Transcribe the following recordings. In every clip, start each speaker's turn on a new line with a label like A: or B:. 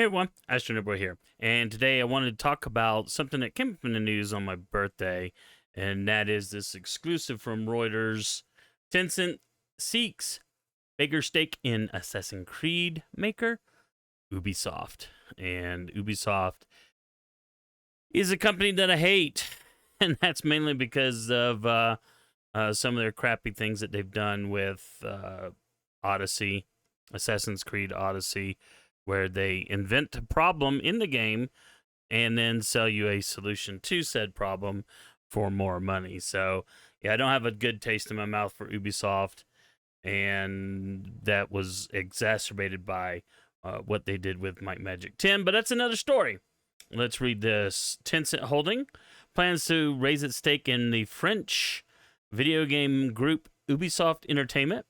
A: Hey everyone, AstroNerdBoy here, and today I wanted to talk about something that came up in the news on my birthday, and that is this exclusive from Reuters. Tencent seeks bigger stake in Assassin's Creed maker Ubisoft, and Ubisoft is a company that I hate, and that's mainly because of some of their crappy things that they've done with Odyssey, Assassin's Creed Odyssey, where they invent a problem in the game and then sell you a solution to said problem for more money. So, yeah, I don't have a good taste in my mouth for Ubisoft, and that was exacerbated by what they did with Might Magic 10, but that's another story. Let's read this. Tencent Holding plans to raise its stake in the French video game group Ubisoft Entertainment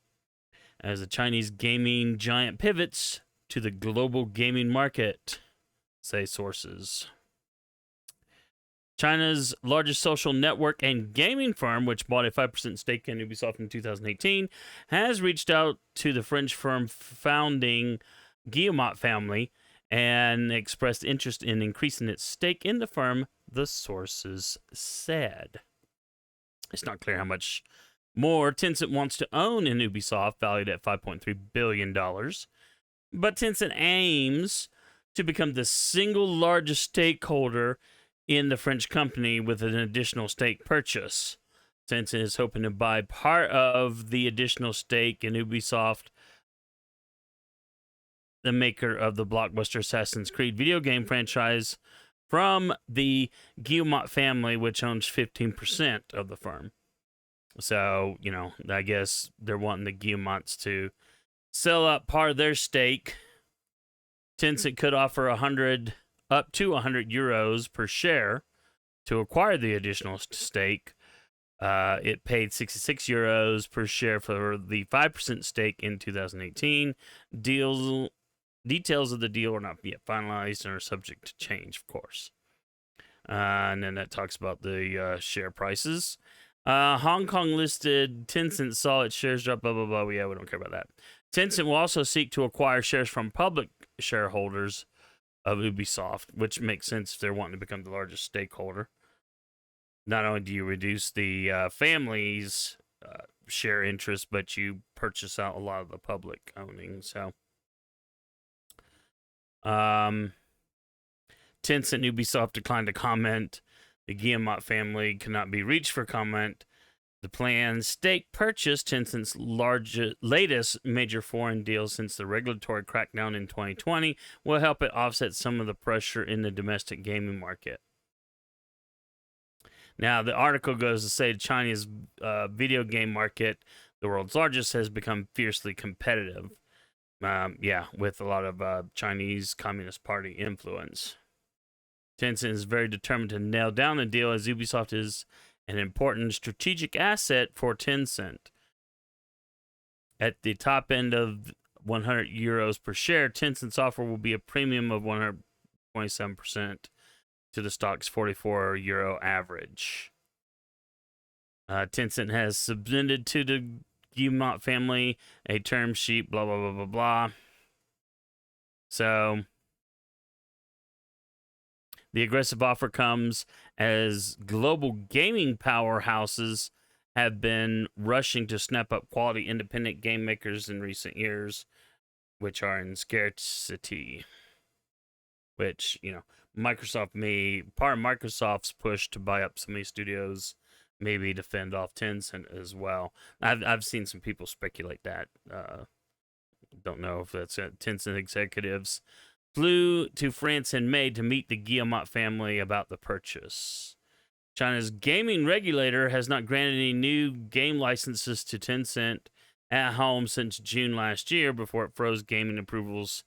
A: as the Chinese gaming giant pivots to the global gaming market, say sources. China's largest social network and gaming firm, which bought a 5% stake in Ubisoft in 2018, has reached out to the French firm founding Guillemot family and expressed interest in increasing its stake in the firm, the sources said. It's not clear how much more Tencent wants to own in Ubisoft, valued at $5.3 billion. But Tencent aims to become the single largest stakeholder in the French company with an additional stake purchase. Tencent is hoping to buy part of the additional stake in Ubisoft, the maker of the blockbuster Assassin's Creed video game franchise, from the Guillemot family, which owns 15% of the firm. So, I guess they're wanting the Guillemots to sell up part of their stake. Tencent could offer up to 100 euros per share to acquire the additional stake. It paid 66 euros per share for the 5% stake in 2018. Details of the deal are not yet finalized and are subject to change, of course. And then that talks about the share prices. Hong Kong listed Tencent saw its shares drop, blah, blah, blah. Yeah, we don't care about that. Tencent will also seek to acquire shares from public shareholders of Ubisoft, which makes sense if they're wanting to become the largest stakeholder. Not only do you reduce the family's share interest, but you purchase out a lot of the public owning. So, Tencent Ubisoft declined to comment. The Guillemot family cannot be reached for comment. The planned stake purchase, Tencent's latest major foreign deal since the regulatory crackdown in 2020, will help it offset some of the pressure in the domestic gaming market. Now, the article goes to say China's video game market, the world's largest, has become fiercely competitive. With a lot of Chinese Communist Party influence. Tencent is very determined to nail down the deal, as Ubisoft is an important strategic asset for Tencent. At the top end of 100 euros per share, Tencent's offer will be a premium of 127% to the stock's 44 euro average. Tencent has submitted to the Guillemot family a term sheet, blah, blah, blah, blah, blah. So, the aggressive offer comes as global gaming powerhouses have been rushing to snap up quality independent game makers in recent years, which are in scarcity. Which, part of Microsoft's push to buy up some of these studios, maybe to fend off Tencent as well. I've seen some people speculate that. Don't know if that's Tencent executives flew to France in May to meet the Guillemot family about the purchase. China's gaming regulator has not granted any new game licenses to Tencent at home since June last year, before it froze gaming approvals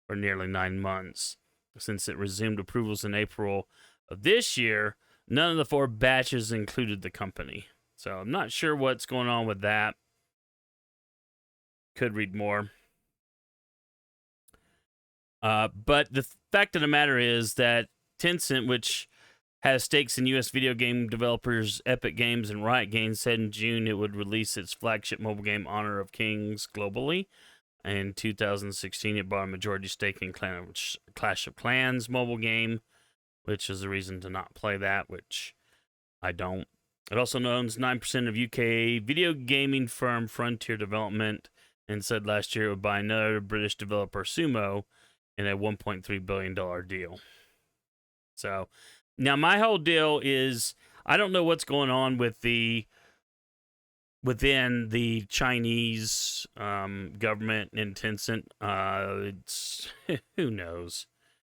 A: for nearly 9 months. Since it resumed approvals in April of this year, none of the 4 batches included the company. So I'm not sure what's going on with that. Could read more. But the fact of the matter is that Tencent, which has stakes in U.S. video game developers Epic Games and Riot Games, said in June it would release its flagship mobile game Honor of Kings globally. In 2016, it bought a majority stake in Clash of Clans mobile game, which is a reason to not play that, which I don't. It also owns 9% of UK video gaming firm Frontier Development, and said last year it would buy another British developer, Sumo, in a $1.3 billion deal. So now my whole deal is I don't know what's going on within the Chinese government and Tencent. It's who knows,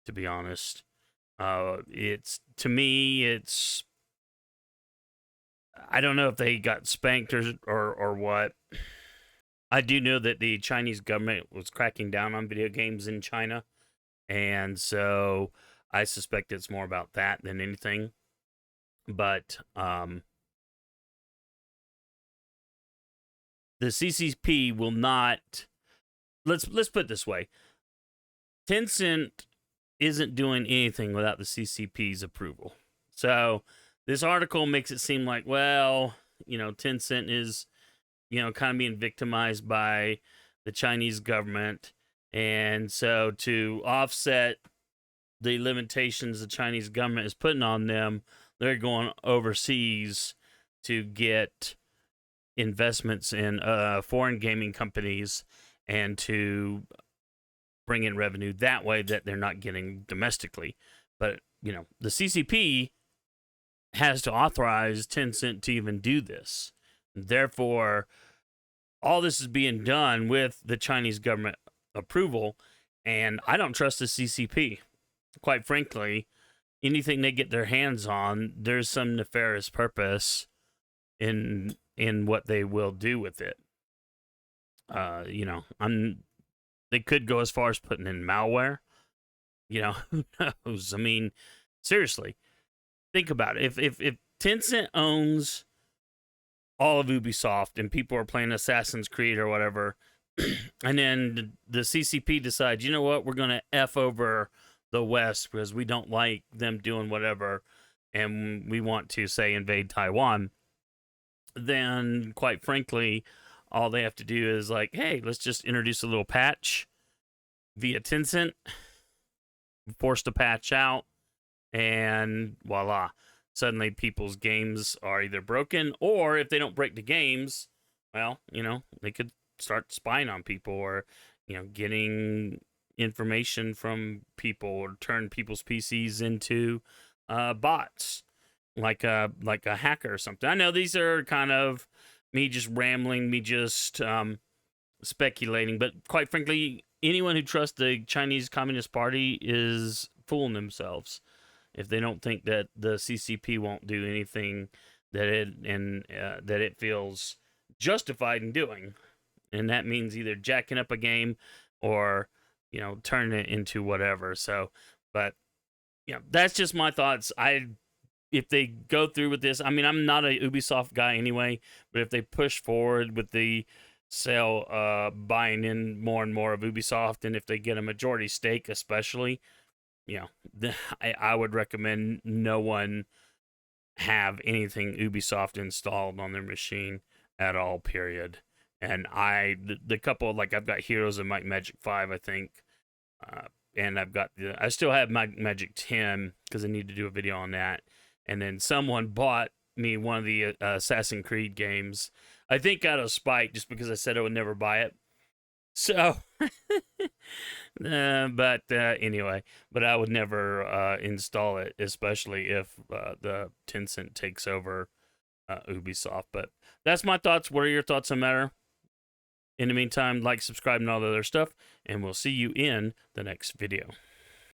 A: to be honest. It's to me, it's I don't know if they got spanked or what. I do know that the Chinese government was cracking down on video games in China, and so I suspect it's more about that than anything. But the CCP will not. Let's put it this way: Tencent isn't doing anything without the CCP's approval. So this article makes it seem like, well, Tencent is, kind of being victimized by the Chinese government, and so to offset the limitations the Chinese government is putting on them, they're going overseas to get investments in foreign gaming companies and to bring in revenue that way that they're not getting domestically. But, the CCP has to authorize Tencent to even do this. Therefore, all this is being done with the Chinese government approval, and I don't trust the CCP. Quite frankly, anything they get their hands on, there's some nefarious purpose in what they will do with it. They could go as far as putting in malware. Who knows? I mean, seriously, think about it. If Tencent owns all of Ubisoft and people are playing Assassin's Creed or whatever, and then the CCP decides, you know what, we're going to F over the West because we don't like them doing whatever and we want to, say, invade Taiwan, then quite frankly, all they have to do is like, hey, let's just introduce a little patch via Tencent, force the patch out, and voila. Suddenly people's games are either broken, or if they don't break the games, well, they could start spying on people or, getting information from people or turn people's PCs into bots, like a hacker or something. I know these are kind of me just rambling, me just speculating, but quite frankly, anyone who trusts the Chinese Communist Party is fooling themselves if they don't think that the CCP won't do anything that it feels justified in doing, and that means either jacking up a game or turning it into whatever. So, but that's just my thoughts. If they go through with this, I mean, I'm not a Ubisoft guy anyway, but if they push forward with the sale, buying in more and more of Ubisoft, and if they get a majority stake, especially, I would recommend no one have anything Ubisoft installed on their machine at all, period. And the couple, like, I've got Heroes of Might Magic 5, I think, and I still have my Magic 10 because I need to do a video on that. And then someone bought me one of the Assassin's Creed games, I think out of spite, just because I said I would never buy it. So, anyway, but I would never install it, especially if the Tencent takes over Ubisoft. But that's my thoughts. What are your thoughts on the matter? In the meantime, like, subscribe, and all the other stuff, and we'll see you in the next video.